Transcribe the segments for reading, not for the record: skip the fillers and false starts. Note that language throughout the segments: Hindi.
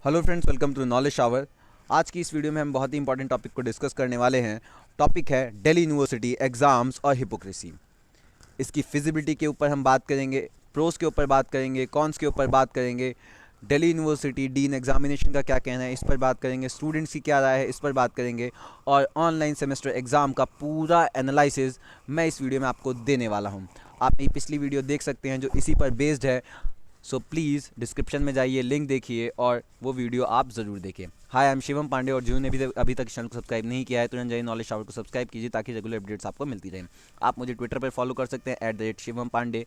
Hello friends, welcome to knowledge shower. आज की इस वीडियो में हम बहुत ही इंपॉर्टेंट टॉपिक को डिस्कस करने वाले हैं। टॉपिक है दिल्ली यूनिवर्सिटी एग्ज़ाम्स और हिपोक्रेसी। इसकी फिजिबिलिटी के ऊपर हम बात करेंगे, प्रोस के ऊपर बात करेंगे, कॉन्स के ऊपर बात करेंगे, दिल्ली यूनिवर्सिटी डीन एग्जामिनेशन का क्या कहना है इस पर बात करेंगे, स्टूडेंट्स की क्या राय है इस पर बात करेंगे, और ऑनलाइन सेमेस्टर एग्ज़ाम का पूरा एनालिसिस मैं इस वीडियो में आपको देने वाला हूँ। आप मेरी पिछली वीडियो देख सकते हैं जो इसी पर बेस्ड है। सो प्लीज़ डिस्क्रिप्शन में जाइए, लिंक देखिए और वो वीडियो आप ज़रूर देखें। हाय, आई एम शिवम पांडे, और जिन्होंने अभी तक चैनल को सब्सक्राइब नहीं किया है तुरंत जाइए नॉलेज शावर को सब्सक्राइब कीजिए ताकि रेगुलर अपडेट्स आपको मिलती रहें। आप मुझे ट्विटर पर फॉलो कर सकते हैं @शिवम पांडे,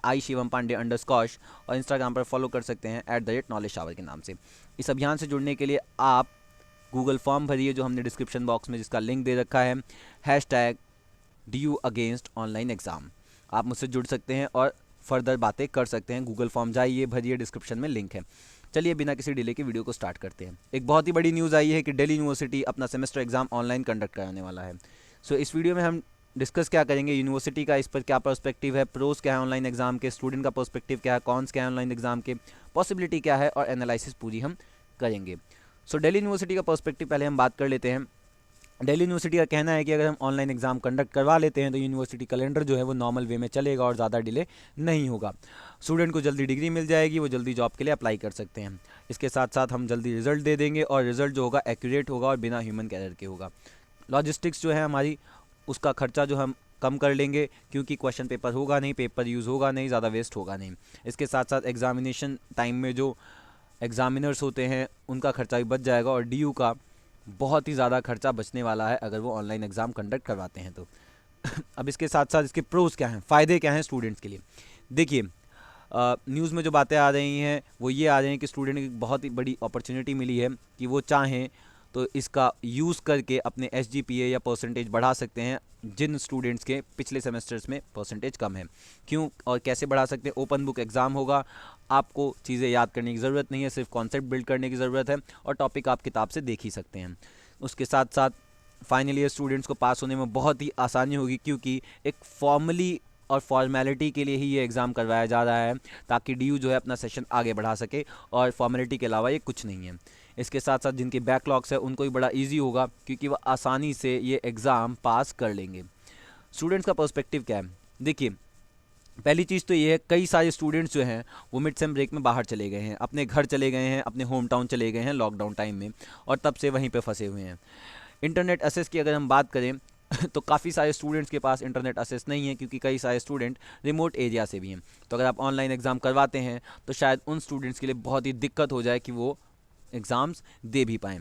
आई शिवम पांडे _ और इंस्टाग्राम पर फॉलो कर सकते हैं @नॉलेज शावर के नाम से। इस अभियान से जुड़ने के लिए आप गूगल फॉर्म भरिए जो हमने डिस्क्रिप्शन बॉक्स में जिसका लिंक दे रखा है, #DU अगेंस्ट ऑनलाइन एग्ज़ाम। आप मुझसे जुड़ सकते हैं और फर्दर बातें कर सकते हैं। गूगल फॉर्म जाइए, भरिए, डिस्क्रिप्शन में लिंक है। चलिए बिना किसी डिले के वीडियो को स्टार्ट करते हैं। एक बहुत ही बड़ी न्यूज़ आई है कि दिल्ली यूनिवर्सिटी अपना सेमेस्टर एग्ज़ाम ऑनलाइन कंडक्ट कराने वाला है। सो इस वीडियो में हम डिस्कस क्या करेंगे, यूनिवर्सिटी का इस पर क्या पर्सपेक्टिव है, प्रोस क्या है ऑनलाइन एग्ज़ाम के, स्टूडेंट का पर्सपेक्टिव क्या है, कॉन्स क्या है ऑनलाइन एग्ज़ाम के, पॉसिबिलिटी क्या है, और एनालिसिस पूरी हम करेंगे। सो दिल्ली यूनिवर्सिटी का पर्सपेक्टिव पहले हम बात कर लेते हैं। दिल्ली यूनिवर्सिटी का कहना है कि अगर हम ऑनलाइन एग्ज़ाम कंडक्ट करवा लेते हैं तो यूनिवर्सिटी कैलेंडर जो है वो नॉर्मल वे में चलेगा और ज़्यादा डिले नहीं होगा। स्टूडेंट को जल्दी डिग्री मिल जाएगी, वो जल्दी जॉब के लिए अप्लाई कर सकते हैं। इसके साथ साथ हम जल्दी रिजल्ट दे देंगे और रिजल्ट जो होगा एक्यूरेट होगा और बिना ह्यूमन एरर के होगा। लॉजिस्टिक्स जो है हमारी, उसका खर्चा जो हम कम कर लेंगे क्योंकि क्वेश्चन पेपर होगा नहीं, पेपर यूज़ होगा नहीं, ज़्यादा वेस्ट होगा नहीं। इसके साथ साथ एग्जामिनेशन टाइम में जो एग्जामिनर्स होते हैं उनका खर्चा भी बच जाएगा और डीयू का बहुत ही ज़्यादा खर्चा बचने वाला है अगर वो ऑनलाइन एग्ज़ाम कंडक्ट करवाते हैं तो। अब इसके साथ साथ इसके प्रोज क्या हैं, फ़ायदे क्या हैं स्टूडेंट्स के लिए। देखिए, न्यूज़ में जो बातें आ रही हैं वो ये आ रही हैं कि स्टूडेंट की बहुत ही बड़ी अपॉर्चुनिटी मिली है कि वो चाहें तो इसका यूज़ करके अपने SGPA या परसेंटेज बढ़ा सकते हैं जिन स्टूडेंट्स के पिछले सेमेस्टर्स में परसेंटेज कम है। क्यों और कैसे बढ़ा सकते हैं? ओपन बुक एग्ज़ाम होगा, आपको चीज़ें याद करने की ज़रूरत नहीं है, सिर्फ कॉन्सेप्ट बिल्ड करने की ज़रूरत है और टॉपिक आप किताब से देख ही सकते हैं। उसके साथ साथ फाइनल ईयर स्टूडेंट्स को पास होने में बहुत ही आसानी होगी क्योंकि एक फॉर्मली और फॉर्मेलिटी के लिए ही ये एग्ज़ाम करवाया जा रहा है ताकि DU जो है अपना सेशन आगे बढ़ा सके, और फॉर्मेलिटी के अलावा ये कुछ नहीं है। इसके साथ साथ जिनके बैकलॉग्स है उनको भी बड़ा इजी होगा क्योंकि वह आसानी से ये एग्ज़ाम पास कर लेंगे। स्टूडेंट्स का पर्सपेक्टिव क्या है? देखिए, पहली चीज़ तो ये है, कई सारे स्टूडेंट्स जो हैं वो मिड सेम ब्रेक में बाहर चले गए हैं, अपने घर चले गए हैं, अपने होम टाउन चले गए हैं लॉकडाउन टाइम में, और तब से वहीं पे फंसे हुए हैं। इंटरनेट एक्सेस की अगर हम बात करें तो काफ़ी सारे स्टूडेंट्स के पास इंटरनेट एक्सेस नहीं है क्योंकि कई सारे स्टूडेंट रिमोट एरिया से भी हैं। तो अगर आप ऑनलाइन एग्ज़ाम करवाते हैं तो शायद उन स्टूडेंट्स के लिए बहुत ही दिक्कत हो जाए कि वो एग्ज़ाम्स दे भी पाएँ।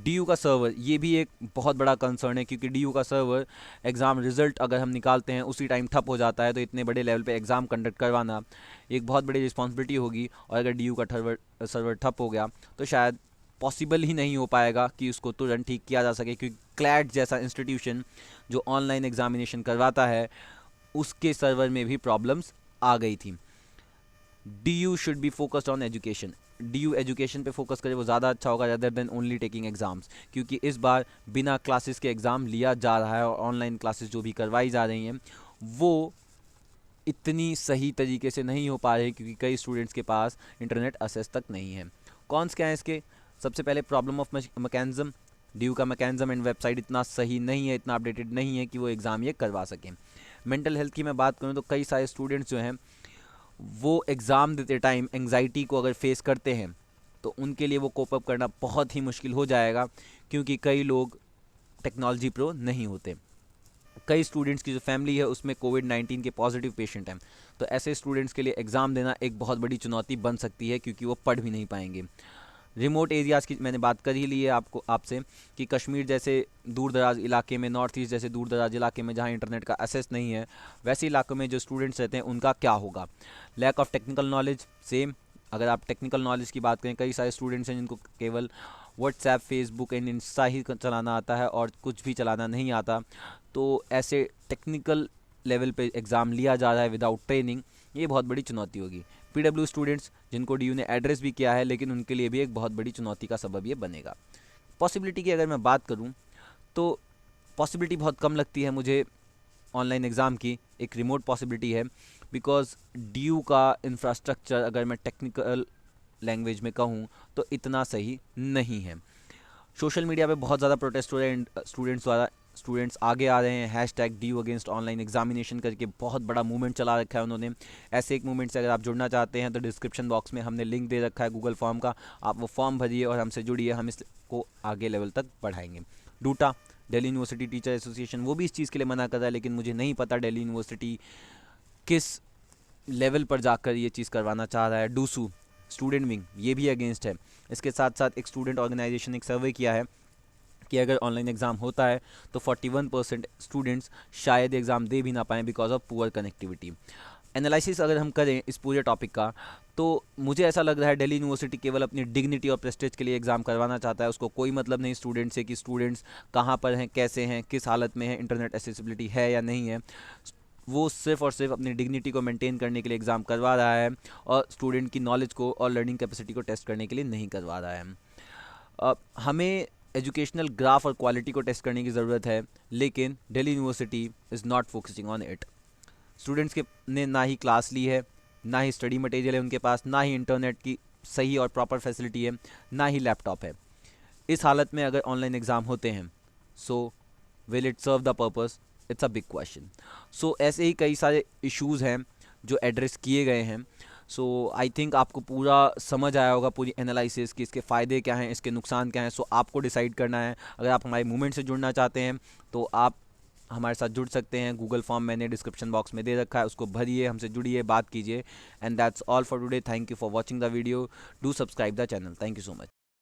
DU का सर्वर, ये भी एक बहुत बड़ा कंसर्न है क्योंकि DU का सर्वर एग्ज़ाम रिज़ल्ट अगर हम निकालते हैं उसी टाइम ठप हो जाता है, तो इतने बड़े लेवल पे एग्ज़ाम कंडक्ट करवाना एक बहुत बड़ी रिस्पॉन्सिबिलिटी होगी, और अगर DU का सर्वर ठप हो गया तो शायद पॉसिबल ही नहीं हो पाएगा कि उसको तुरंत ठीक किया जा सके, क्योंकि क्लैट जैसा इंस्टीट्यूशन जो ऑनलाइन एग्जामिनेशन करवाता है उसके सर्वर में भी प्रॉब्लम्स आ गई थी। DU should be focused on education. DU education पे फोकस करे वो ज़्यादा अच्छा होगा rather than only taking exams, क्योंकि इस बार बिना क्लासेस के एग्ज़ाम लिया जा रहा है और ऑनलाइन क्लासेस जो भी करवाई जा रही हैं वो इतनी सही तरीके से नहीं हो पा रही क्योंकि कई स्टूडेंट्स के पास इंटरनेट एक्सेस तक नहीं है। कॉन्स क्या है इसके? सबसे पहले प्रॉब्लम ऑफ मैकेनिज्म। DU का मैकेनिज्म एंड वेबसाइट इतना सही नहीं है, इतना अपडेटेड नहीं है कि वो एग्ज़ाम ये करवा सकें। मेंटल हेल्थ की मैं बात करूँ तो कई सारे स्टूडेंट्स जो हैं वो एग्ज़ाम देते टाइम एंग्जाइटी को अगर फेस करते हैं तो उनके लिए वो कोप अप करना बहुत ही मुश्किल हो जाएगा क्योंकि कई लोग टेक्नोलॉजी प्रो नहीं होते। कई स्टूडेंट्स की जो फैमिली है उसमें कोविड-19 के पॉजिटिव पेशेंट हैं, तो ऐसे स्टूडेंट्स के लिए एग्ज़ाम देना एक बहुत बड़ी चुनौती बन सकती है क्योंकि वो पढ़ भी नहीं पाएंगे। रिमोट एरियाज़ की मैंने बात कर ही ली है आपसे कि कश्मीर जैसे दूर दराज इलाके में, नॉर्थ ईस्ट जैसे दूर दराज इलाके में जहाँ इंटरनेट का एक्सेस नहीं है, वैसे इलाकों में जो स्टूडेंट्स रहते हैं उनका क्या होगा। Lack of technical knowledge, same. अगर आप टेक्निकल नॉलेज की बात करें, कई सारे स्टूडेंट्स हैं जिनको केवल व्हाट्सएप, फेसबुक एंड इंस्टा ही चलाना आता है और कुछ भी चलाना नहीं आता, तो ऐसे टेक्निकल लेवल पे एग्ज़ाम लिया जा रहा है विदाउट ट्रेनिंग, ये बहुत बड़ी चुनौती होगी। PW स्टूडेंट्स जिनको DU ने एड्रेस भी किया है लेकिन उनके लिए भी एक बहुत बड़ी चुनौती का सबब ये बनेगा। पॉसिबिलिटी की अगर मैं बात करूं तो पॉसिबिलिटी बहुत कम लगती है मुझे ऑनलाइन एग्ज़ाम की। एक रिमोट पॉसिबिलिटी है बिकॉज DU का इंफ्रास्ट्रक्चर, अगर मैं टेक्निकल लैंग्वेज में कहूँ तो इतना सही नहीं है। सोशल मीडिया पे बहुत ज़्यादा प्रोटेस्ट हो रहे हैं स्टूडेंट्स आगे आ रहे हैं। Hashtag due against online examination करके बहुत बड़ा मूवमेंट चला रखा है उन्होंने। ऐसे एक मूवमेंट से अगर आप जुड़ना चाहते हैं तो डिस्क्रिप्शन बॉक्स में हमने लिंक दे रखा है गूगल फॉर्म का, आप वो फॉर्म भरिए और हमसे जुड़िए, हम इसको आगे लेवल तक बढ़ाएंगे। Due to, Delhi university teacher association, वो भी इस चीज़ के लिए मना कर रहा है, लेकिन मुझे नहीं पता दिल्ली यूनिवर्सिटी किस लेवल पर जाकर ये चीज़ करवाना चाह रहा है। डूसू, स्टूडेंट विंग, ये भी अगेंस्ट है। इसके साथ साथ एक स्टूडेंट ऑर्गेनाइजेशन एक सर्वे किया है कि अगर ऑनलाइन एग्ज़ाम होता है तो 41% स्टूडेंट्स शायद एग्ज़ाम दे भी ना पाएँ because of poor connectivity. Analysis अगर हम करें इस पूरे टॉपिक का तो मुझे ऐसा लग रहा है दिल्ली यूनिवर्सिटी केवल अपनी डिग्निटी और प्रेस्टीज के लिए एग्ज़ाम करवाना चाहता है। उसको कोई मतलब नहीं स्टूडेंट से कि स्टूडेंट्स कहाँ पर हैं, कैसे हैं, किस हालत में हैं, इंटरनेट एक्सेसिबिलिटी है या नहीं है। वो सिर्फ और सिर्फ अपनी डिग्निटी को मेंटेन करने के लिए एग्ज़ाम करवा रहा है और स्टूडेंट की नॉलेज को और लर्निंग कैपेसिटी को टेस्ट करने के लिए नहीं करवा रहा है। हमें एजुकेशनल ग्राफ और क्वालिटी को टेस्ट करने की ज़रूरत है, लेकिन Delhi university is not focusing on it. Students के ने ना ही क्लास ली है, ना ही स्टडी मटेरियल है उनके पास, ना ही इंटरनेट की सही और प्रॉपर फैसिलिटी है, ना ही लैपटॉप है। इस हालत में अगर ऑनलाइन एग्ज़ाम होते हैं so will it serve the purpose? It's a big question. So ऐसे ही कई सारे इश्यूज़ हैं जो एड्रेस किए गए हैं। सो आई थिंक आपको पूरा समझ आया होगा, पूरी एनालिसिस कि इसके फ़ायदे क्या हैं, इसके नुकसान क्या हैं। सो आपको डिसाइड करना है। अगर आप हमारे मूवमेंट से जुड़ना चाहते हैं तो आप हमारे साथ जुड़ सकते हैं। गूगल फॉर्म मैंने डिस्क्रिप्शन बॉक्स में दे रखा है, उसको भरिए, हमसे जुड़िए, बात कीजिए। And that's all for today. Thank you for watching the video. Do subscribe the channel. Thank you so much.